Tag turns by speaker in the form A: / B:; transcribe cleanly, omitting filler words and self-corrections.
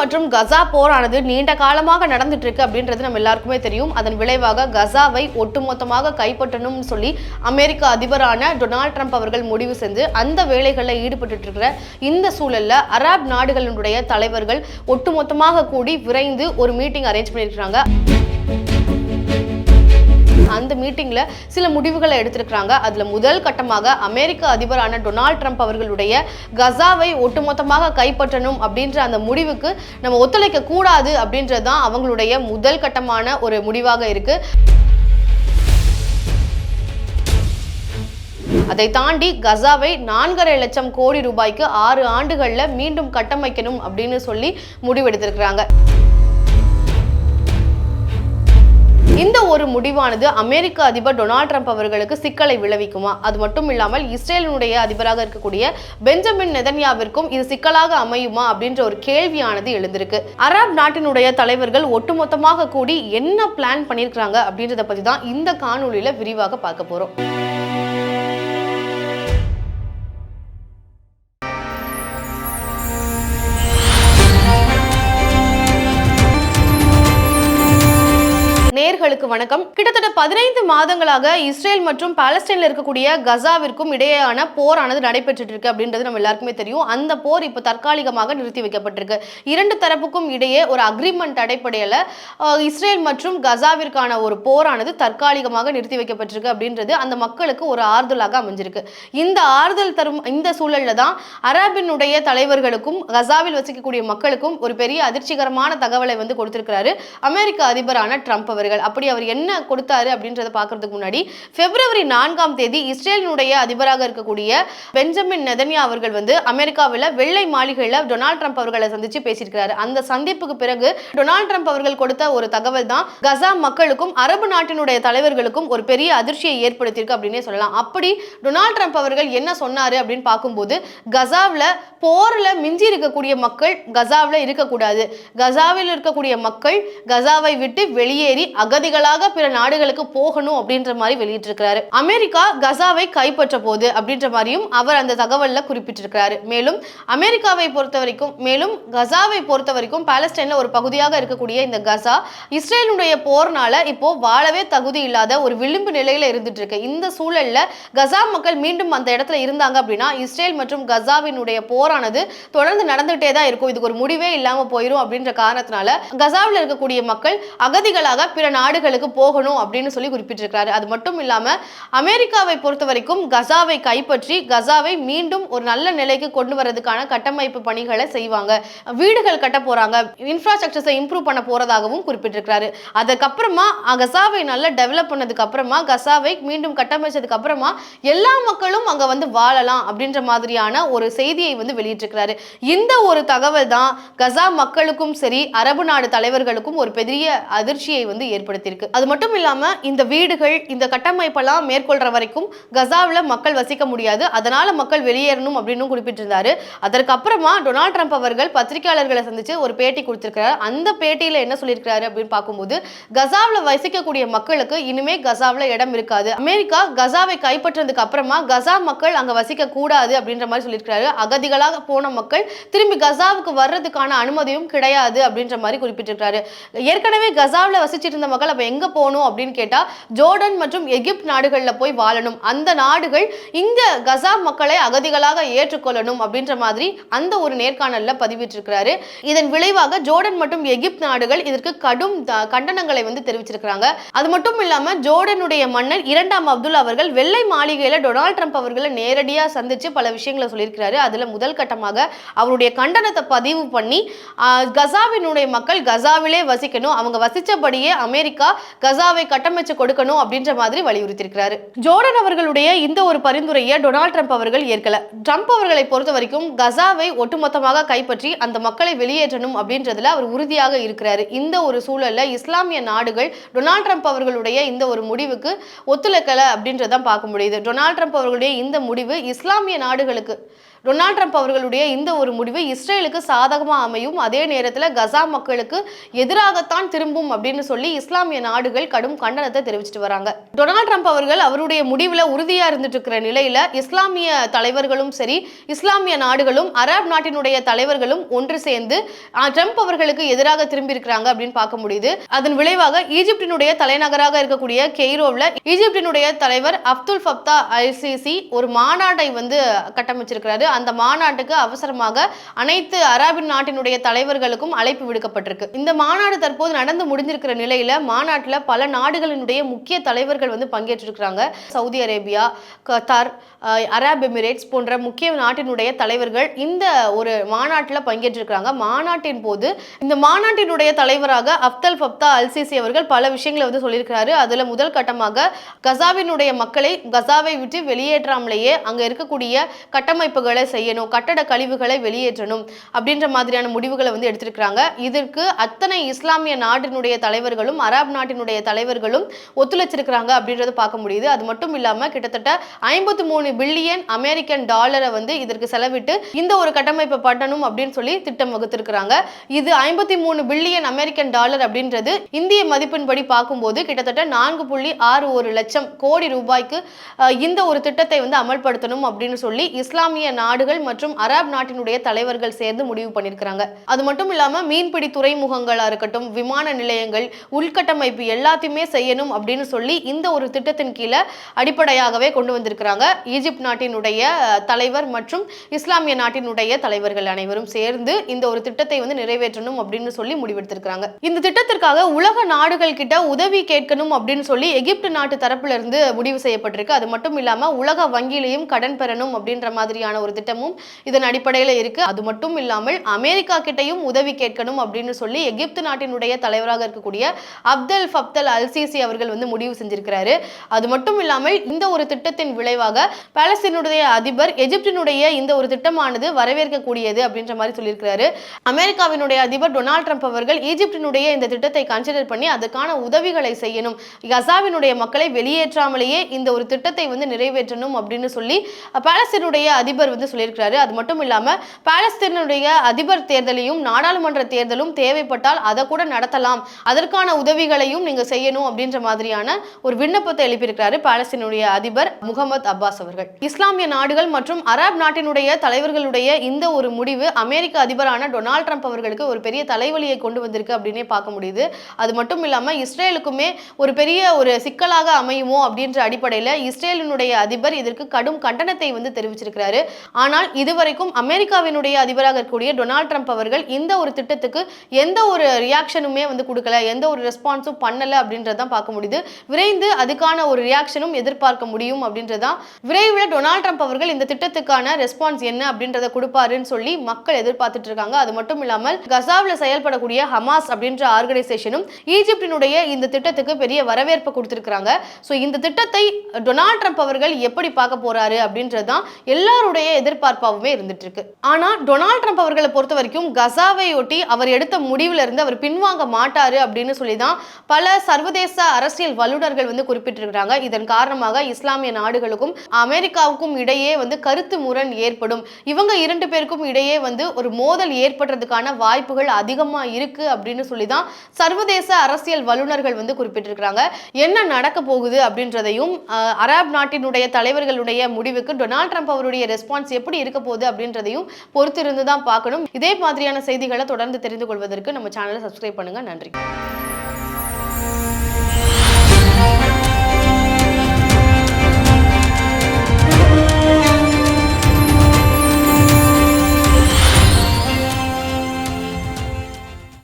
A: மற்றும் கசா போரானது நீண்ட காலமாக நடந்துட்டு இருக்கு அப்படின்றது நம்ம எல்லாருக்குமே தெரியும். அதன் விளைவாக கசாவை ஒட்டுமொத்தமாக கைப்பற்றணும்னு சொல்லி அமெரிக்க அதிபரான டொனால்ட் ட்ரம்ப் அவர்கள் முடிவு செஞ்சு அந்த வேலைகளில் ஈடுபட்டு இருக்கிற இந்த சூழல்ல அரபு நாடுகளுடைய தலைவர்கள் ஒட்டுமொத்தமாக கூடி விரைந்து ஒரு மீட்டிங் அரேஞ்ச் பண்ணியிருக்கிறாங்க. அந்த மீட்டிங்ல சில முடிவுகளை எடுத்திருக்கிறாங்க. அதுல முதல் கட்டமாக அமெரிக்க அதிபரான டொனால்ட் ட்ரம்ப் அவர்களுடைய கசாவை ஒட்டுமொத்தமாக கைப்பற்றணும் அப்படின்ற அந்த முடிவுக்கு நம்ம ஒத்துழைக்க கூடாது அப்படின்றதுதான் அவங்களுடைய முதல் கட்டமான ஒரு முடிவாக இருக்கு. அதை தாண்டி கசாவை 4.5 லட்சம் கோடி ரூபாய்க்கு 6 ஆண்டுகள்ல மீண்டும் கட்டமைக்கணும் அப்படின்னு சொல்லி முடிவெடுத்திருக்கிறாங்க. இந்த ஒரு முடிவானது அமெரிக்க அதிபர் டொனால்ட் ட்ரம்ப் அவர்களுக்கு சிக்கலை விளைவிக்குமா? அது மட்டும் இல்லாமல் இஸ்ரேலினுடைய அதிபராக இருக்கக்கூடிய பெஞ்சமின் நெதன்யாவிற்கும் இது சிக்கலாக அமையுமா அப்படின்ற ஒரு கேள்வியானது எழுந்திருக்கு. அரபு நாட்டினுடைய தலைவர்கள் ஒட்டுமொத்தமாக கூடி என்ன பிளான் பண்ணியிருக்கிறாங்க அப்படின்றத பத்தி தான் இந்த காணொலியில விரிவாக பார்க்க போறோம். நேயர்களுக்கு வணக்கம். கிட்டத்தட்ட 15 மாதங்களாக இஸ்ரேல் மற்றும் பாலஸ்தீனில் இருக்கக்கூடிய கசாவிற்கும் இடையேயான போரானது நடைபெற்றுட்டு இருக்கு அப்படின்றது நம்ம எல்லாருக்குமே தெரியும். அந்த போர் இப்போ தற்காலிகமாக நிறுத்தி வைக்கப்பட்டிருக்கு. இரண்டு தரப்புக்கும் இடையே ஒரு அக்ரிமெண்ட் அடிப்படையில் இஸ்ரேல் மற்றும் கசாவிற்கான ஒரு போரானது தற்காலிகமாக நிறுத்தி வைக்கப்பட்டிருக்கு அப்படின்றது அந்த மக்களுக்கு ஒரு ஆறுதலாக அமைஞ்சிருக்கு. இந்த ஆறுதல் தரும் இந்த சூழல்ல தான் அரபினுடைய தலைவர்களுக்கும் கசாவில் வசிக்கக்கூடிய மக்களுக்கும் ஒரு பெரிய அதிர்ச்சிகரமான தகவலை வந்து கொடுத்திருக்கிறாரு அமெரிக்க அதிபரான ட்ரம்ப் அவர்கள். அப்படி அவர் என்ன கொடுத்தாரு அப்படின்றத பார்க்கறதுக்கு முன்னாடி பிப்ரவரி 4ஆம் தேதி இஸ்ரேலினுடைய அதிபராக இருக்கக்கூடிய பெஞ்சமின் நெதன்யா அவர்கள் வந்து அமெரிக்காவில் வெள்ளை மாளிகையில் டொனால்ட் ட்ரம்ப் அவர்களை சந்திச்சு பேசியிருக்கிறாரு. அந்த சந்திப்புக்கு பிறகு டொனால்ட் ட்ரம்ப் அவர்கள் கொடுத்த ஒரு தகவல் தான் கசா மக்களுக்கும் அரபு நாட்டினுடைய தலைவர்களுக்கும் ஒரு பெரிய அதிர்ச்சியை ஏற்படுத்தியிருக்கு அப்படின்னே சொல்லலாம். அப்படி டொனால்ட் ட்ரம்ப் அவர்கள் என்ன சொன்னாரு அப்படின்னு பார்க்கும்போது கசாவில் போர்ல மிஞ்சி இருக்கக்கூடிய மக்கள் கசாவில் இருக்கக்கூடாது, கசாவில் இருக்கக்கூடிய மக்கள் கசாவை விட்டு வெளியேறி அகதிகளாக பிற நாடுகளுக்கு போகணும் அப்படின்ற மாதிரி வெளியிட்டிருக்கிறாரு. அமெரிக்கா கசாவை கைப்பற்ற போகுது அப்படின்ற மாதிரியும் அவர் அந்த தகவல்ல குறிப்பிட்டிருக்கிறாரு. மேலும் அமெரிக்காவை பொறுத்த வரைக்கும் மேலும் கசாவை பொறுத்த வரைக்கும் பாலஸ்தீன்ல ஒரு பகுதியாக இருக்கக்கூடிய இந்த கசா இஸ்ரேலுடைய போர்னால இப்போ வாழவே தகுதி இல்லாத ஒரு விளிம்பு நிலையில இருந்துட்டு இருக்கு. இந்த சூழல்ல கசா மக்கள் மீண்டும் அந்த இடத்துல இருந்தாங்க அப்படின்னா இஸ்ரேல் மற்றும் கசாவினுடைய போரானது தொடர்ந்து நடந்துகிட்டே தான் இருக்கும். இதுக்கு ஒரு முடிவே இல்லாம போயிடும் அப்படின்ற காரணத்தினால கசாவில் இருக்கக்கூடிய மக்கள் அகதிகளாக பிற நாடுகளுக்கு போகணும் அப்படின்னு சொல்லி குறிப்பிட்டிருக்கிறாரு. அது மட்டும் இல்லாம அமெரிக்காவை பொறுத்த வரைக்கும் கசாவை கைப்பற்றி கசாவை மீண்டும் ஒரு நல்ல நிலைக்கு கொண்டு வரதுக்கான கட்டமைப்பு பணிகளை செய்வாங்க, வீடுகள் கட்ட போறாங்க, இன்ஃப்ராஸ்ட்ரக்சர்ஸை இம்ப்ரூவ் பண்ண போறதாகவும் குறிப்பிட்டிருக்கிறாரு. அதுக்கப்புறமா கசாவை நல்லா டெவலப் பண்ணதுக்கு அப்புறமா கசாவை மீண்டும் கட்டமைச்சதுக்கு அப்புறமா எல்லா மக்களும் அங்க வந்து வாழலாம் அப்படின்ற மாதிரியான ஒரு செய்தியை வந்து வெளியிட்டிருக்கிறாரு. இந்த ஒரு தகவல் தான் கசா மக்களுக்கும் சரி அரபு நாடு தலைவர்களுக்கும் ஒரு பெரிய அதிர்ச்சியை வந்து ஏற்படுத்தியிருக்கு. அது மட்டும் இல்லாம இந்த வீடுகள் இந்த கட்டமைப்பெல்லாம் மேற்கொள்ற வரைக்கும் கசாவில் மக்கள் வசிக்க முடியாது, அதனால மக்கள் வெளியேறணும் அப்படின்னு குறிப்பிட்டிருந்தாரு. அதற்கப்புறமா டொனால்ட் ட்ரம்ப் அவர்கள் பத்திரிகையாளர்களை சந்திச்சு ஒரு பேட்டி கொடுத்திருக்கிறார். அந்த பேட்டியில என்ன சொல்லியிருக்கிறாரு அப்படின்னு பார்க்கும்போது கசாவில் வசிக்கக்கூடிய மக்களுக்கு இனிமே கசாவில் இடம் இருக்காது, அமெரிக்கா கசாவை கைப்பற்றதுக்கு அப்புறமா கசா மக்கள் அங்க வசிக்க கூடாது அப்படின்ற மாதிரி சொல்லியிருக்கிறாரு. அகதிகளாக போன மக்கள் திரும்பி கசாவுக்கு வர்றதுக்கான அனுமதியும் கிடையாது அப்படின்ற மாதிரி குறிப்பிட்டிருக்கிறாரு. ஏற்கனவே கசாவில் வசிச்சிட்டு இருந்த மக்கள் அப்ப எங்க போகணும் அப்படின்னு கேட்டா ஜோர்டன் மற்றும் எகிப்து நாடுகளில் போய் வாழணும், அந்த நாடுகள் இங்க கசா மக்களை அகதிகளாக ஏற்றுக்கொள்ளணும் அப்படின்ற மாதிரி அந்த ஒரு நேர்காணல்ல பதிவிட்டிருக்கிறாரு. இதன் விளைவாக ஜோர்டன் மற்றும் எகிப்து நாடுகள் இதற்கு கடும் கண்டனங்களை வந்து தெரிவிச்சிருக்கிறாங்க. அது மட்டும் இல்லாம ஜோர்டனுடைய மன்னர் 2ஆம் அப்துல்லா அவர்கள் வெள்ளை மாளிகையில டொனால்ட் ட்ரம்ப் அவர்களை நேரடியா சந்திச்சு பல விஷயங்களை சொல்லியிருக்கிறாரு. அதுல முதல் கட்டமாக அவருடைய கண்டனத்தை பதிவு பண்ணி கசாவினுடைய மக்கள் கசாவிலே வசிக்கணும், அவங்க வசிச்சபடியே அமெரிக்கா கசாவை கட்டமைச்சு கொடுக்கணும் அப்படின்ற மாதிரி வலியுறுத்தியிருக்கிறாரு. ஜோர்டன் அவர்களுடைய இந்த ஒரு பரிந்துரையை டொனால்ட் ட்ரம்ப் அவர்கள் ஏற்கல. ட்ரம்ப் அவர்களை பொறுத்த வரைக்கும் கசாவை ஒட்டுமொத்தமாக கைப்பற்றி அந்த மக்களை வெளியேற்றணும் அப்படின்றதுல அவர் உறுதியாக இருக்கிறாரு. இந்த ஒரு சூழல்ல இஸ்லாமிய நாடுகள் டொனால்ட் ட்ரம்ப் அவர்களுடைய இந்த ஒரு முடிவுக்கு ஒத்துழைக்கல அப்படின்றதான் பார்க்க முடியுது. டொனால்ட் ட்ரம்ப் அவர்களுடைய இந்த முடிவு இஸ்லாமிய நாடுகளுக்கு டொனால்ட் ட்ரம்ப் அவர்களுடைய இந்த ஒரு முடிவு இஸ்ரேலுக்கு சாதகமா அமையும், அதே நேரத்தில் கசா மக்களுக்கு எதிராகத்தான் திரும்பும் அப்படின்னு சொல்லி இஸ்லாமிய நாடுகள் கடும் கண்டனத்தை தெரிவிச்சிட்டு வராங்க. டொனால்ட் ட்ரம்ப் அவர்கள் அவருடைய முடிவில் உறுதியா இருந்துட்டு இருக்கிற நிலையில இஸ்லாமிய தலைவர்களும் சரி, இஸ்லாமிய நாடுகளும் அரபு நாட்டினுடைய தலைவர்களும் ஒன்று சேர்ந்து ட்ரம்ப் அவர்களுக்கு எதிராக திரும்பி இருக்கிறாங்க அப்படின்னு பார்க்க முடியுது. அதன் விளைவாக ஈஜிப்டினுடைய தலைநகராக இருக்கக்கூடிய கெய்ரோவில் ஈஜிப்டினுடைய தலைவர் அப்துல் ஃபத்தா அல் சிசி ஒரு மாநாட்டை கட்டமைச்சிருக்கிறாரு. அந்த மாநாட்டுக்கு அவசரமாக அனைத்து அரபு நாட்டினுடைய தலைவர்களுக்கும் அழைப்பு விடுக்கப்பட்டிருக்கு. இந்த மாநாடு தற்போது நடந்து முடிஞ்சிருக்கிற நிலையில மாநாட்டில் பல நாடுகளினுடைய முக்கிய தலைவர்கள் பங்கேற்றிருக்கிறாங்க. சவுதி அரேபியா, கத்தார், அரபு எமிரேட்ஸ் போன்ற முக்கிய நாட்டினுடைய தலைவர்கள் இந்த ஒரு மாநாட்டில் பங்கேற்றிருக்கிறாங்க. மாநாட்டின் போது இந்த மாநாட்டினுடைய தலைவராக அப்துல் ஃபத்தா அல் சிசி அவர்கள் பல விஷயங்களை சொல்லியிருக்கிறாரு. அதுல முதல் கட்டமாக கசாவினுடைய மக்களை கசாவை விட்டு வெளியேற்றாமலேயே அங்க இருக்கக்கூடிய கட்டமைப்புகளை செய்யணும், கட்டட கழிவுகளை வெளியேற்றணும் அப்படின்ற மாதிரியான முடிவுகளை எடுத்திருக்கிறாங்க. இதற்கு அத்தனை இஸ்லாமிய நாட்டினுடைய தலைவர்களும் அரபு நாட்டினுடைய தலைவர்களும் ஒத்துழைச்சிருக்கிறாங்க அப்படின்றத பார்க்க முடியுது. அது மட்டும் இல்லாம கிட்டத்தட்ட 53 பில்லியன் அமெரிக்கன் டாலரை இதற்கு செலவிட்டு இந்த ஒரு கட்டமைப்பை பண்ணணும் அப்படின்னு சொல்லி திட்டம் வகுத்திருக்கிறாங்க. இது 53 பில்லியன் அமெரிக்கன் டாலர் அப்படின்றது இந்திய மதிப்பின்படி பார்க்கும்போது கிட்டத்தட்ட 4.61 லட்சம் கோடி ரூபாய்க்கு இந்த ஒரு திட்டத்தை அமல்படுத்தணும் அப்படின்னு சொல்லி இஸ்லாமிய நாடுகள் மற்றும் அரபு நாட்டினுடைய தலைவர்கள் சேர்ந்து முடிவு பண்ணியிருக்கிறாங்க. அது மட்டும் இல்லாம மீன்பிடி துறைமுகங்களா இருக்கட்டும், விமான நிலையங்கள், உள்கட்டமைப்பு எல்லாத்தையுமே செய்யணும் அப்படின்னு சொல்லி இந்த ஒரு திட்டத்தின் கீழே அடிப்படையாகவே கொண்டு வந்திருக்கிறாங்க. ஈஜிப்ட் நாட்டினுடைய தலைவர் மற்றும் இஸ்லாமிய நாட்டினுடைய தலைவர்கள் அனைவரும் சேர்ந்து இந்த ஒரு திட்டத்தை நிறைவேற்றணும் அப்படின்னு சொல்லி முடிவெடுத்திருக்கிறாங்க. இந்த திட்டத்திற்காக உலக நாடுகள் கிட்ட உதவி கேட்கணும் அப்படின்னு சொல்லி எகிப்து நாட்டு தரப்புல இருந்து முடிவு செய்யப்பட்டிருக்கு. அது மட்டும் இல்லாம உலக வங்கியிலையும் கடன் பெறணும் அப்படின்ற மாதிரியான ஒரு திட்டமும் இதன் அடிப்படையில் இருக்கு. அது மட்டும் இல்லாமல் அமெரிக்கா கிட்டையும் உதவி கேட்கணும் அப்படின்னு சொல்லி எகிப்து நாட்டினுடைய தலைவராக இருக்கக்கூடிய அப்துல் ஃபத்தா அல் சிசி அவர்கள் முடிவு செஞ்சிருக்கிறாரு. அது மட்டும் இல்லாமல் இந்த ஒரு திட்டத்தின் விளைவாக பாலஸ்தீனுடைய அதிபர் எகிப்தினுடைய இந்த ஒரு திட்டமானது வரவேற்கக்கூடியது அப்படின்ற மாதிரி சொல்லியிருக்கிறாரு. அமெரிக்காவினுடைய அதிபர் டொனால்ட் ட்ரம்ப் அவர்கள் ஈஜிப்டினுடைய இந்த திட்டத்தை கன்சிடர் பண்ணி அதுக்கான உதவிகளை செய்யணும், கசாவினுடைய மக்களை வெளியேற்றாமலேயே இந்த ஒரு திட்டத்தை நிறைவேற்றணும் அப்படின்னு சொல்லி பாலஸ்தீனுடைய அதிபர் சொல்லியிருக்கிறாரு. அது மட்டும் இல்லாம பாலஸ்தீனுடைய அதிபர் தேர்தலையும் நாடாளுமன்ற தேர்தலும் தேவைப்பட்டால் அதை கூட நடத்தலாம், அதற்கான உதவிகளையும் நீங்க செய்யணும் அப்படின்ற மாதிரியான ஒரு விண்ணப்பத்தை எழுப்பியிருக்கிறாரு பாலஸ்தீனுடைய அதிபர் முகமது அப்பாஸ் அவர்கள். இஸ்லாமிய நாடுகள் மற்றும் அரபு நாட்டினுடைய தலைவர்களுடைய இந்த ஒரு முடிவு அமெரிக்க அதிபரான டொனால்ட் ட்ரம்ப் அவர்களுக்கு ஒரு பெரிய தலைவலியை கொண்டு வந்திருக்கு அப்படின்னே பார்க்க முடியுது. அது மட்டும் இல்லாம இஸ்ரேலுக்குமே ஒரு பெரிய ஒரு சிக்கலாக அமையுமோ அப்படின்ற அடிப்படையில் இஸ்ரேலினுடைய அதிபர் இதற்கு கடும் கண்டனத்தை தெரிவிச்சிருக்கிறாரு. ஆனால் இதுவரைக்கும் அமெரிக்காவினுடைய அதிபராக இருக்கக்கூடிய டொனால்ட் ட்ரம்ப் அவர்கள் இந்த ஒரு திட்டத்துக்கு எந்த ஒரு ரியாக்ஷனுமே கொடுக்கல, எந்த ஒரு ரெஸ்பான்ஸும் பண்ணல அப்படின்றதான் பார்க்க முடியுது. விரைந்து அதுக்கான ஒரு ரியாக்ஷனும் எதிர்பார்க்க முடியும் அப்படின்றதான். விரைவில் டொனால்ட் ட்ரம்ப் அவர்கள் இந்த திட்டத்துக்கான ரெஸ்பான்ஸ் என்ன அப்படின்றத கொடுப்பாருன்னு சொல்லி மக்கள் எதிர்பார்த்துட்டு இருக்காங்க. அது மட்டும் இல்லாமல் கசாவில் செயல்படக்கூடிய ஹமாஸ் அப்படின்ற ஆர்கனைசேஷனும் ஈஜிப்டினுடைய இந்த திட்டத்துக்கு பெரிய வரவேற்பு கொடுத்திருக்காங்க. சோ இந்த திட்டத்தை டொனால்ட் ட்ரம்ப் அவர்கள் எப்படி பார்க்க போறாரு அப்படின்றதான் எல்லாருடைய எதிர்பார்ப்பாகவே இருந்துட்டு இருக்கு. ஆனா டொனால்ட் ட்ரம்ப் அவர்களை பொறுத்த வரைக்கும் கசாவை ஒட்டி அவர் எடுத்த முடிவுல இருந்து அவர் பின்வாங்க மாட்டாரு அப்படின்னு சொல்லிதான் பல சர்வதேச அரசியல் வல்லுநர்கள் குறிப்பிட்டிருக்கிறாங்க. இதன் காரணமாக இஸ்லாமிய நாடுகளுக்கும் அமெரிக்காவுக்கும் இடையே கருத்து முரண் ஏற்படும், இவங்க இரண்டு பேருக்கும் இடையே ஒரு மோதல் ஏற்படுறதுக்கான வாய்ப்புகள் அதிகமா இருக்கு அப்படின்னு சொல்லிதான் சர்வதேச அரசியல் வல்லுநர்கள் குறிப்பிட்டிருக்கிறாங்க. என்ன நடக்க போகுது அப்படின்றதையும் அரபு நாட்டினுடைய தலைவர்களுடைய முடிவுக்கு டொனால்ட் ட்ரம்ப் அவருடைய ரெஸ்பான்ஸ் எப்படி இருக்க போகுது அப்படின்றதையும் பொறுத்து இருந்து தான் பார்க்கணும். இதே மாதிரியான செய்திகளை தொடர்ந்து தெரிந்து கொள்வதற்கு நம்ம சேனலை சப்ஸ்கிரைப் பண்ணுங்க. நன்றி.